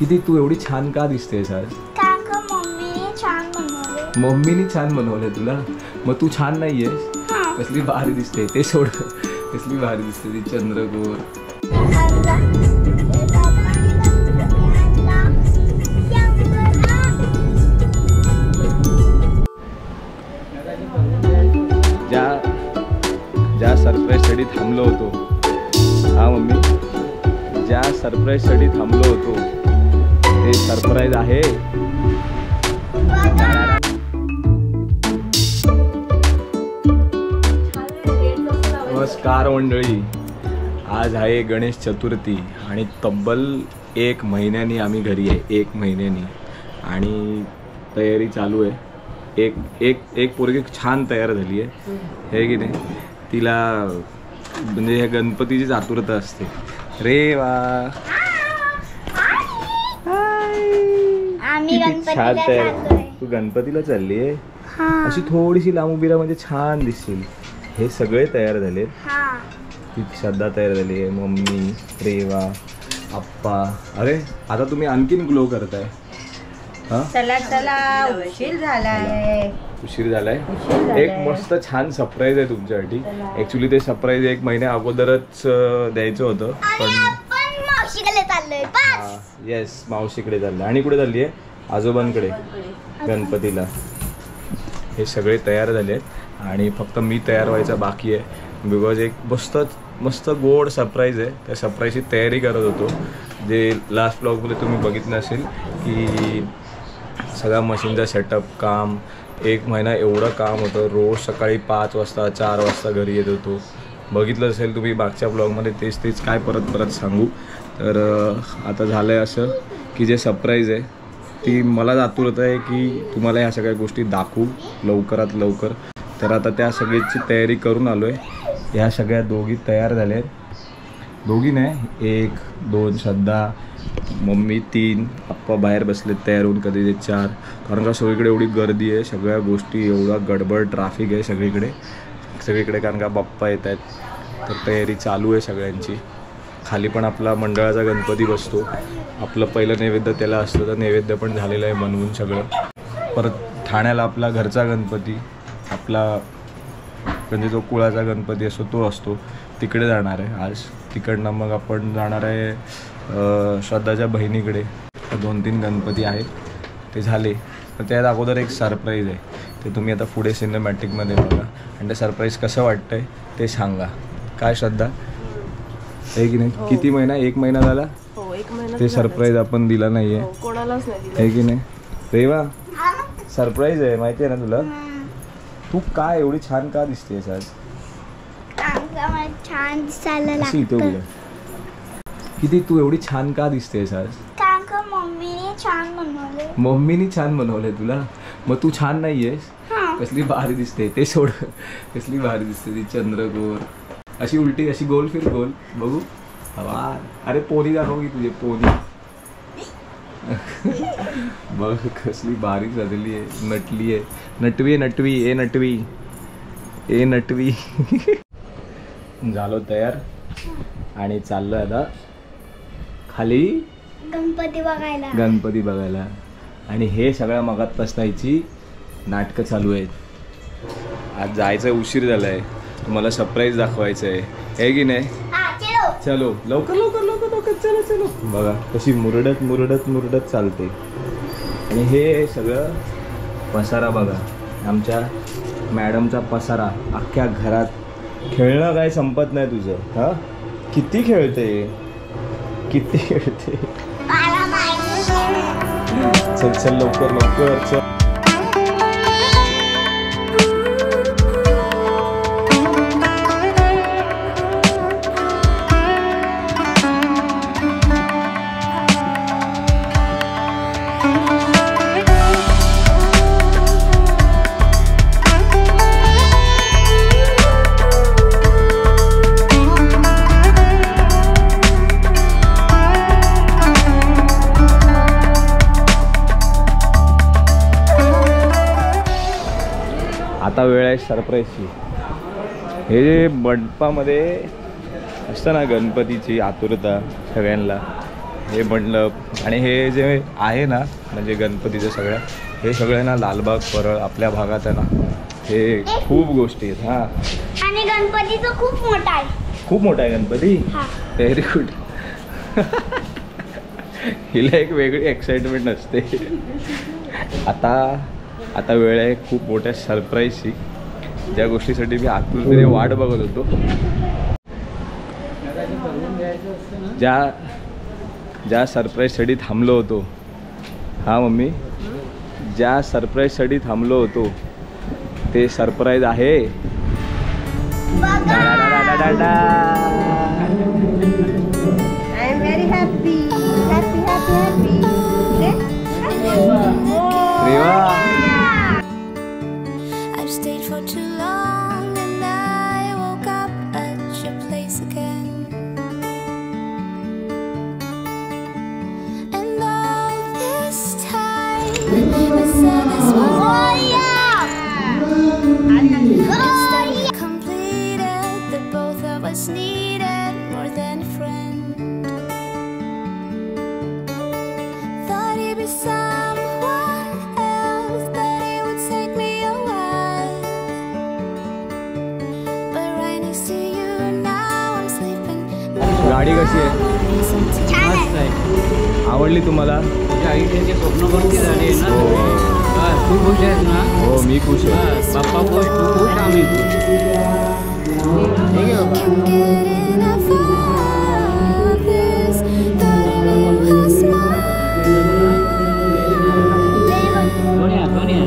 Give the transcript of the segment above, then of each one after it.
किती तू एवढी छान का दिसतेस आज? मम्मीने छान बनवले तुला. मग तू छान नाहीयेस? कसली भारी दिसते ते सोड. कसली भारी दिसते ती चंद्रकोर. ज्या सरप्राईजसाठी थांबलो होतो. हा मम्मी, ज्या सरप्राईजसाठी थांबलो होतो ते सरप्राईज आहे. नमस्कार मंडळी, आज आहे गणेश चतुर्थी आणि तब्बल 1 महिन्यानी आम्ही घरी आहे. 1 महिन्यानी आणि तयारी चालू आहे. एक पोरगी छान तयार झाली आहे हे की नाही. तिला म्हणजे ह्या गणपतीचीच आतुरता असते. रे वा, छान तयार. तू गणपतीला चालली आहे. अशी थोडीशी लांब उभी म्हणजे छान दिसशील. हे सगळे तयार झाले. ती श्रद्धा तयार झाली आहे, मम्मी, रेवा, आप्पा. अरे आता तुम्ही आणखीन ग्लो करताय. चला चला, उशीर झालाय. एक मस्त छान सरप्राईज आहे तुमच्यासाठी. ऍक्च्युली ते सरप्राईज 1 महिन्या अगोदरच द्यायचं होतं, पण येस मावशीकडे चाललंय. आणि कुठे चालली आहे? आजोबांकडे गणपतीला. हे सगळे तयार झाले आणि फक्त मी तयार व्हायचा बाकी आहे. बिकॉज एक मस्त गोड सरप्राईज आहे. त्या सरप्राईजची तयारी करत होतो. जे लास्ट ब्लॉगमध्ये तुम्ही बघितलं असेल की सगळा मशीनचा सेटअप काम, 1 महिना एवढं काम होतं. रोज सकाळी 5 वाजता 4 वाजता घरी येत होतो. बघितलं असेल तुम्ही मागच्या ब्लॉगमध्ये. तेच काय परत सांगू. तर आता झालं आहे असं की जे सरप्राईज आहे ती मला आतुरत आहे की तुम्हाला ह्या सगळ्या गोष्टी दाखवू लवकरात लवकर. तर आता त्या सगळ्याची तयारी करून आलो आहे. ह्या सगळ्या दोघी तयार झाल्या आहेत. दोघी नाही, 1, 2 श्रद्धा, मम्मी 3, आप्पा बाहेर बसलेत तयार होऊन. कधी ते 4. कारण का सगळीकडे एवढी गर्दी आहे, सगळ्या गोष्टी एवढा गडबड ट्रॅफिक आहे सगळीकडे कारण का बाप्पा येत आहेत. तर तयारी चालू आहे सगळ्यांची. खाली पण आपला मंडळाचा गणपती बसतो. आपलं पहिलं नैवेद्य त्याला असतं, तर नैवेद्य पण झालेलं आहे बनवून सगळं. परत ठाण्याला आपला घरचा गणपती, आपला म्हणजे जो कुळाचा गणपती असतो तो असतो. तिकडे जाणार आहे आज. तिकडनं मग आपण जाणार आहे श्रद्धाच्या बहिणीकडे. 2-3 गणपती आहेत ते झाले. तर त्यात अगोदर एक सरप्राईज आहे. ते तुम्ही आता पुढे सिनेमॅटिकमध्ये बघा. आणि ते सरप्राईज कसं वाटतंय ते सांगा. काय श्रद्धा आहे की नाही? किती महिना? 1 महिना झाला. ते सरप्राईज आपण दिला नाहीये, आहे की नाही? रेवा, सरप्राईज आहे माहिती आहे ना तुला. तू काय एवढी छान का दिसतेस आज? छान दिसायला लागतं. किती तू एवढी छान का दिसतेस आज? मम्मीने छान बनवले तुला. मग तू छान नाहीयेस? कसली भारी दिसते ते सोड. कसली भारी दिसते ती चंद्रकोर. अशी उलटी, अशी गोल फिर गोल बघू. हवा. अरे पोनी दाखव की तुझे पोनी. बघ कसली बारीक झालेली आहे. नटली आहे. नटवी. झालो तयार आणि चाललो आता खाली गणपती बघायला. आणि हे सगळ्या मगात हिची नाटकं चालू आहेत. आज जायचं उशीर झालाय. तुम्हाला सरप्राईज दाखवायचं आहे की नाही? चलो लवकर चलो. बघा कशी मुरडत चालते. आणि हे सगळं पसारा बघा. आमच्या मॅडमचा पसारा अख्ख्या घरात. खेळणं काय संपत नाही तुझं. हा किती खेळते. चल लवकर चल. आता वेळ आहे सरप्राईजची. हे मंडपामध्ये असतं ना गणपतीची आतुरता सगळ्यांना. हे मंडप आणि हे जे आहे ना म्हणजे गणपतीचं सगळ्या हे सगळं ना लालबाग परळ आपल्या भागात आहे ना हे खूप गोष्टी आहेत. हां आणि गणपतीचं खूप मोठा आहे. खूप मोठा आहे गणपती. Very good. हिला एक वेगळी एक्साइटमेंट असते. आता वेळ आहे खूप मोठ्या सरप्राईजची ज्या गोष्टीसाठी मी आतुरतेने वाट बघत होतो. ज्या सरप्राईजसाठी थांबलो होतो. हां मम्मी ज्या सरप्राईजसाठी थांबलो होतो ते सरप्राईज आहे. I am very happy. Happy. I've stayed for too long and I woke up at your place again. And all this time I said this was instead we completed that both of us needed more than a friend. Thought he'd be someone else, that it would take me a while. But right next to you now I'm sleeping. गाडी कशी आहे? छान आहे. आवडली तुम्हाला? आई त्याचे स्वप्न बंद झाले ना. तू खुश आहेस ना? हो मी खुश आहे. बाप्पा खुश, तू खुश, आम्ही खुश. ठीक आहे बाबा. Can't get enough of this. Thought I knew how to smile. Sonia, Sonia, Sonia.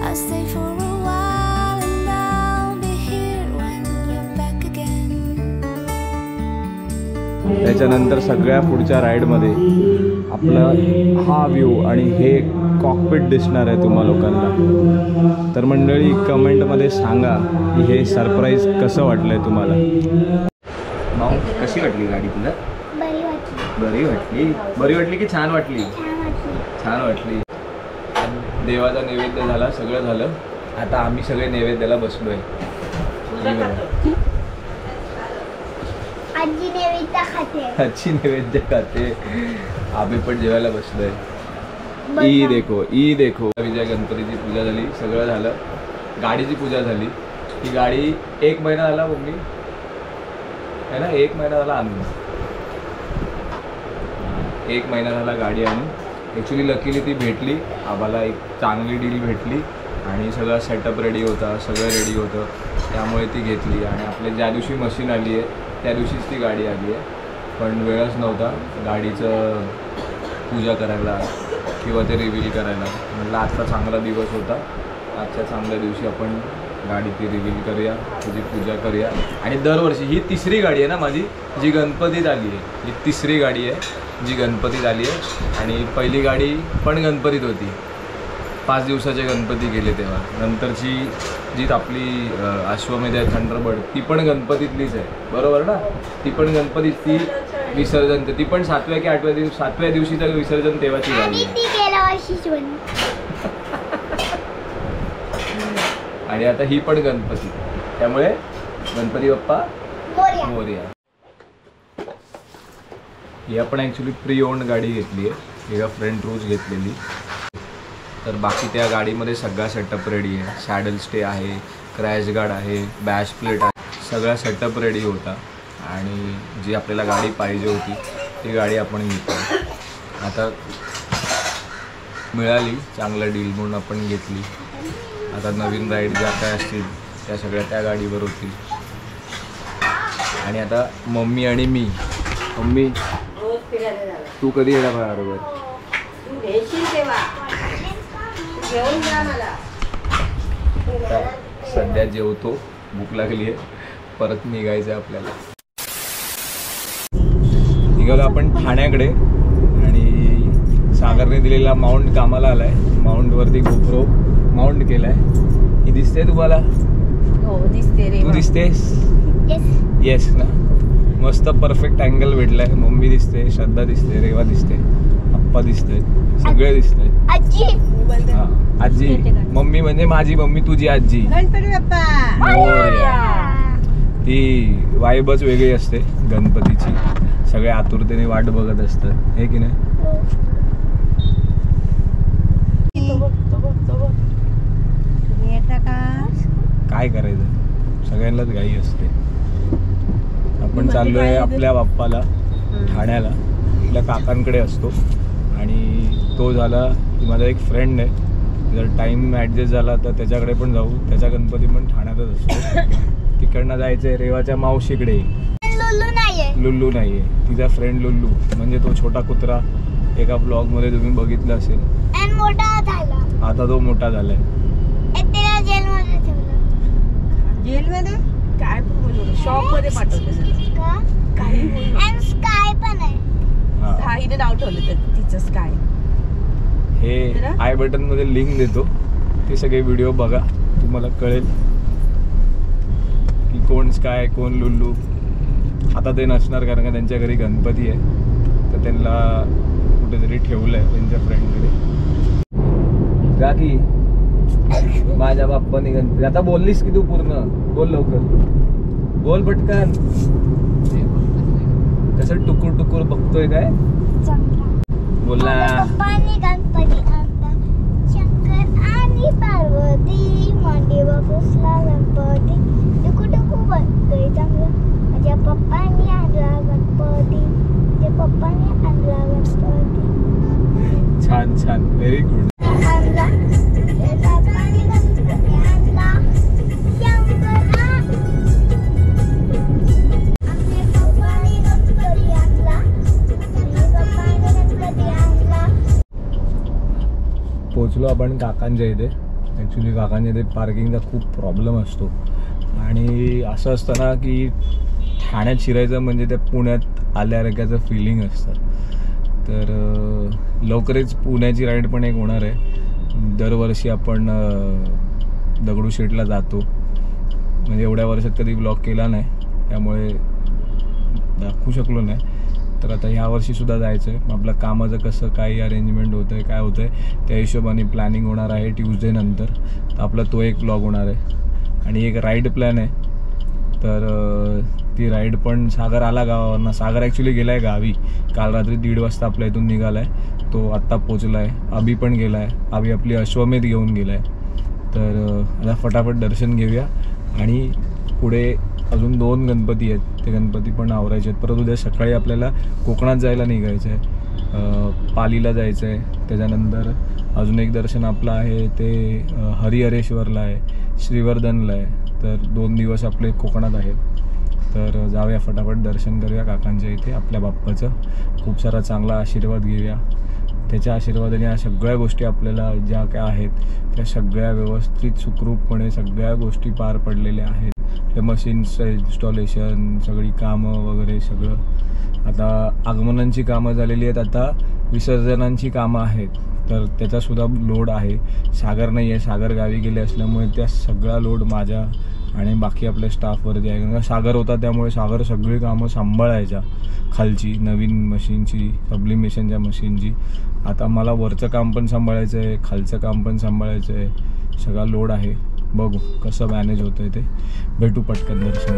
I'll stay for a while and I'll be here when you're back again. त्याच्यानंतर सगळ्या पुढच्या राईडमध्ये आपला हा व्ह्यू आणि हे कॉकपिट दिसणार आहे तुम्हा लोकांना. तर मंडळी कमेंटमध्ये सांगा की हे सरप्राईज कसं वाटलं आहे तुम्हाला. माऊ कशी वाटली गाडी तुला? बरी वाटली. बरी वाटली. बरी वाटली की छान वाटली? छान वाटली. छान वाटली. देवाचा नैवेद्य झाला, सगळं झालं. आता आम्ही सगळे नैवेद्याला बसलोय. आजी नैवेद्य खाते. आजी नैवेद्य खाते. आम्ही पण जेवायला बसलोय. ई देखो विजय गणपतीची पूजा झाली, सगळं झालं. गाडीची पूजा झाली. ही गाडी 1 महिना झाला मम्मी है ना? 1 महिना झाला आणून. 1 महिना झाला गाडी आणून. ॲक्च्युली लकीली ती भेटली आम्हाला. एक चांगली डील भेटली आणि सगळा सेटअप रेडी होता, सगळं रेडी होतं. त्यामुळे ती घेतली आणि आपल्या ज्या दिवशी मशीन आली आहे त्या दिवशीच ती गाडी आली आहे. पण वेळच नव्हता गाडीचं पूजा करायला किंवा ते रिव्हील करायला. म्हटलं आजचा चांगला दिवस होता, आजच्या चांगल्या दिवशी आपण गाडी ती रिव्हील करूया, तिची पूजा करूया. आणि दरवर्षी ही 3री गाडी आहे ना माझी जी गणपतीत आली आहे. ही 3री गाडी आहे जी गणपतीत आली आहे. आणि पहिली गाडी पण गणपतीत होती. 5 दिवसाचे गणपती गेले तेव्हा. नंतरची जी आपली अश्वमेध आहे थंडरबर्ड ती पण गणपतीतलीच आहे बरोबर ना? ती पण गणपतीत. ती विसर्जन ती पण 7व्या की 8व्या दिवशी 7व्या दिवशीचं विसर्जन तेव्हाची गाडी आहे. ती गेल्या वर्षीच बनली. आणि आता ही पण गणपती. त्यामुळे गणपती बाप्पा मोरया. मोरया. ही आपण ॲक्च्युली प्री ओन्ड गाडी घेतली आहे. एका फ्रंट रोज घेतलेली. तर बाकी त्या गाडीमध्ये सगळा सेटअप रेडी आहे. सॅडल स्टे आहे, क्रॅश गार्ड आहे, बॅश प्लेट आहे, सगळा सेटअप रेडी होता. आणि जी आपल्याला गाडी पाहिजे होती ती गाडी आपण घेतली. आता मिळाली चांगलं डील म्हणून आपण घेतली. आता नवीन राईड ज्या काय असतील त्या सगळ्या त्या गाडीवर होतील. आणि आता मम्मी आणि मी. मम्मी तू कधी येणार बरोबर? तू घेशील तेव्हा घेऊन जा मला. सध्या जेवतो, भूक लागली आहे, परत निघायचं आहे आपल्याला. निघालो आपण ठाण्याकडे. आणि सागरने दिलेला माउंट कामाला आलाय. माउंटवरती गोप्रो माउंट केलाय. ही दिसते तुम्हाला? हो दिसते रे. तू दिसतेस? येस. येस ना. मस्त परफेक्ट अँगल भेटलाय. मम्मी दिसते, श्रद्धा दिसते, रेवा दिसते, आप्पा दिसते, सगळे दिसते. आजी. हा, आजी. मम्मी म्हणजे माझी मम्मी, तुझी आजी. गणपती बाप्पा. मोरया. ती वाईबच वेगळी असते गणपतीची. सगळे आतुरतेने वाट बघत असतात, हे की नाही? तुम्ही येता का? काय करायचं, सगळ्यांनाच घाई असते. आपण चाललोय आपल्या बाप्पाला ठाण्याला. आपल्या काकांकडे असतो आणि तो झाला की माझा एक फ्रेंड आहे, जर टाइम ऍडजस्ट झाला तर त्याच्याकडे पण जाऊ. त्याचा गणपती पण ठाण्यातच असतो. तिकडनं जायचंय रेवाच्या मावशीकडे. लुल्लू नाहीये. लुल्लू नाहीये, तिचा फ्रेंड लुल्लू म्हणजे तो छोटा कुत्रा. एका ब्लॉग मध्ये तुम्ही बघितलं असेल. आणि मोठा झाला. आता तो मोठा झालाय. त्याला जेलमध्ये ठेवलं. जेलमध्ये काय बोलू, शॉप मध्ये पाठवलं का? काही बोलू. आणि स्काय पण आहे. हा. हिने नाव ठेवलं तर तिचंच काय. हे आय बटन मध्ये लिंक देतो, ते सगळे व्हिडिओ बघा, तुम्हाला कळेल की कोण काय कोण लुल्लू. आता ते नसणार कारण का त्यांच्या घरी गणपती आहे, तर त्यांना कुठेतरी ठेवलंय त्यांच्या फ्रेंडकडे. का की माझ्या बाप्पाने गणपती. आता बोललीस की तू पूर्ण बोल, लवकर बोल पटकन. कसं टुकूर टुकूर बघतोय काय बोलला. पप्पांनी गणपती आणला, शंकर आणि पार्वती मांडीवर बसला गणपती. टुकू टुकू बघतोय चांगलं. माझ्या पप्पांनी आणला गणपती, माझ्या पप्पांनी आणला गणपती. छान छान, व्हेरी गुड. आणला पप्पांनी गणपती आणला, शंकर आमच्या पप्पांनी गणपती आणला, पप्पांनी गणपती आणला. पोचलो आपण काकांच्या इथे. ॲक्च्युली काकांच्या इथे पार्किंगचा खूप प्रॉब्लेम असतो आणि असं असतं ना की ठाण्यात शिरायचं म्हणजे त्या पुण्यात आल्यासारख्याचं फिलिंग असतं. तर लवकरच पुण्याची राईड पण एक होणार आहे. दरवर्षी आपण दगडूशेठला जातो, म्हणजे एवढ्या वर्षात कधी ब्लॉग केला नाही त्यामुळे दाखवू शकलो नाही. तर आता ह्या वर्षीसुद्धा जायचं आहे. आपलं कामाचं कसं काही अरेंजमेंट होतं आहे, काय होतं आहे त्या हिशोबाने प्लॅनिंग होणार आहे. ट्यूजडे नंतर तर आपला तो एक ब्लॉग होणार आहे आणि एक राईड प्लॅन आहे. तर ती राईड पण सागर आला गावावरनं. सागर ॲक्च्युली गेला आहे गावी. काल रात्री 1:30 वाजता आपल्या इथून निघाला आहे, तो आत्ता पोचला आहे. अभि पण गेला आहे. अभि आपली अश्वमेध घेऊन गेला आहे. तर आता फटाफट दर्शन घेऊया आणि पुढे अजून 2 गणपती आहेत, ते गणपती पण आवरायचे आहेत. परत उद्या सकाळी आपल्याला कोकणात जायला निघायचं आहे, पालीला जायचं आहे. त्याच्यानंतर अजून एक दर्शन आपलं आहे ते हरिहरेश्वरला आहे, श्रीवर्धनला आहे. तर 2 दिवस आपले कोकणात आहेत. तर जाऊया फटाफट दर्शन करूया काकांच्या इथे आपल्या बाप्पाचं. खूप सारा चांगला आशीर्वाद घेऊया. त्याच्या आशीर्वादाने या सगळ्या गोष्टी आपल्याला ज्या काय आहेत त्या सगळ्या व्यवस्थित सुखरूपपणे सगळ्या गोष्टी पार पडलेल्या आहेत. ते मशीन्सचं इन्स्टॉलेशन, सगळी कामं वगैरे सगळं. आता आगमनांची कामं झालेली आहेत, आता विसर्जनांची कामं आहेत. तर त्याचासुद्धा लोड आहे. सागर नाही आहे, सागर गावी गेले असल्यामुळे त्या सगळा लोड माझ्या आणि बाकी आपल्या स्टाफवरती आहे. कारण सागर होता त्यामुळे सागर सगळी कामं सांभाळायच्या, खालची नवीन मशीनची, सब्लिमेशनच्या मशीनची. आता मला वरचं काम पण सांभाळायचं आहे, खालचं काम पण सांभाळायचं आहे. सगळा लोड आहे. बघू कसं मॅनेज होतं आहे ते. भेटू पटकन दर्शन.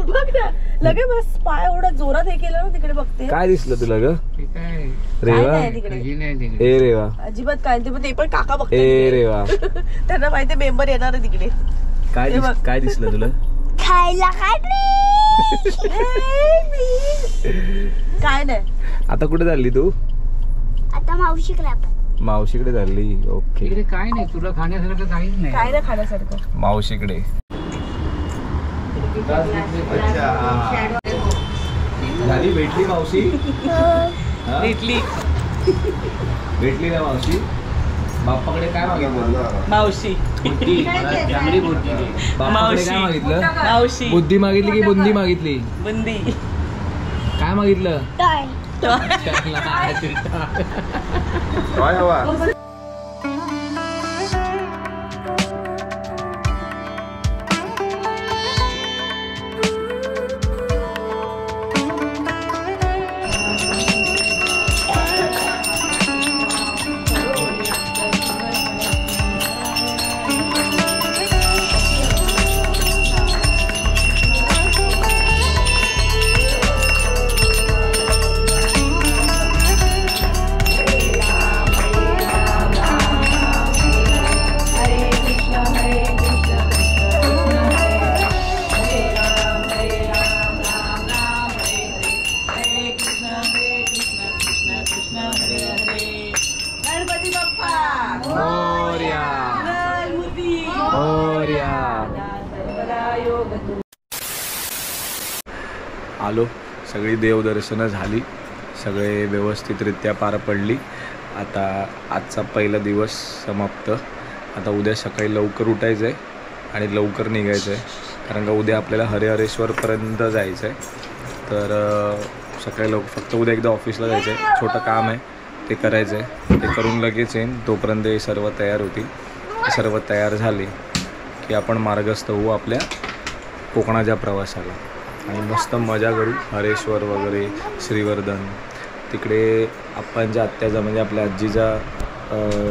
बघ ना लगे बस पाय एवढा जोरात हे केलं ना. तिकडे बघते काय दिसलं तुला ग काय रेवा? काळजी नाही तिकडे. ए रेवा, अजिबात काय ते पण काका बघते. ए रेवा, त्यांना माहिती मेंबर येणार आहे तिकडे. काय दिसलं तुला? खायला काय काय नाही. आता कुठे चालली तू? आता मावशीकडे आपण. मावशीकडे चालली. ओके. इकडे काय नाही, तुला खाण्यासारखं काहीच नाही. काय नाही खाण्यासारखं. मावशीकडे. झाली भेटली मावशी? हा? भेटली ना मावशी? बाप्पाकडे काय मागितलं? मावशी. बुद्धी, चांगली बुद्धी दे. बाप्पाकडे काय मागितलं? मावशी. बुद्धी मागितली की बुंदी मागितली? बुंदी. काय मागितलं? टॉय. काय हवा? गणपती बाप्पा. मोरया. गणपती. मोरया. आलो. सगळी देवदर्शनं झाली, सगळे व्यवस्थितरित्या पार पडली. आता आजचा पहिला दिवस समाप्त. आता उद्या सकाळी लवकर उठायचं आहे आणि लवकर निघायचं आहे, कारण का उद्या आपल्याला हरिहरेश्वरपर्यंत जायचं आहे. तर सकाळी फक्त उद्या एकदा ऑफिसला जायचं आहे, छोटं काम आहे ते करायचं आहे. ते करून लगेच येईन. तोपर्यंत हे सर्व तयार होतील. हे सर्व तयार झाले की आपण मार्गस्थ होऊ आपल्या कोकणाच्या प्रवासाला आणि मस्त मजा करू. हरेश्वर वगैरे, श्रीवर्धन, तिकडे आप्पांच्या आत्याचा म्हणजे आपल्या आजीचा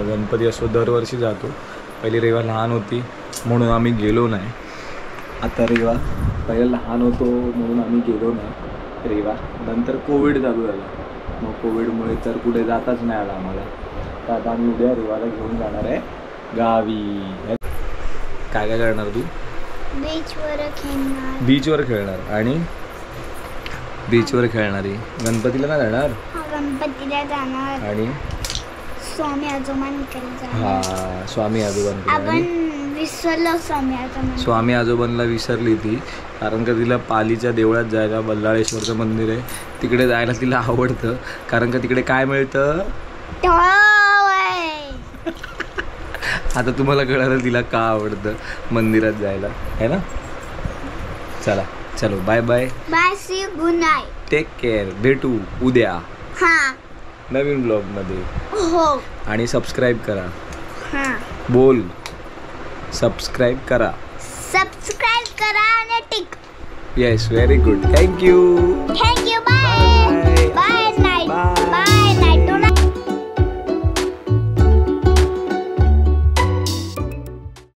गणपती असतो, दरवर्षी जातो. पहिली रेवा लहान होती म्हणून आम्ही गेलो नाही. आता रेवा पहिला लहान होतो म्हणून आम्ही गेलो नाही रेवा. नंतर कोविड चालू झाला, मग कोविडमुळे तर कुठे जाताच नाही आला आम्हाला. तर आता आम्ही उद्या रेवाला घेऊन जाणार आहे गावी. काय काय करणार तू? बीचवर खेळणार. बीचवर खेळणार आणि बीचवर खेळणारी. गणपतीला नाही जाणार? गणपतीला जाणार. आणि स्वामी आजोबांकडे जाणार. हा, स्वामी आजोबांकडे. आपण आणि विसरलो स्वामी आजोबांना. स्वामी आजोबांना विसरली ती, कारण का तिला पालीच्या देवळात जायला, बल्लाळेश्वरचं मंदिर आहे तिकडे जायला तिला आवडतं. कारण का तिकडे काय मिळतं? टॉय. आता तुम्हाला कळालं तिला का आवडतं मंदिरात जायला, है ना? चला, चलो, bye bye. Bye, see you, good night. Take care. भेटू उद्या हां. नवीन ब्लॉगमध्ये. हो. आणि सबस्क्राईब करा. हां. बोल. सबस्क्राईब करा. सबस्क्राईब करा आणि tick. Yes, very good. Thank you. Thank you.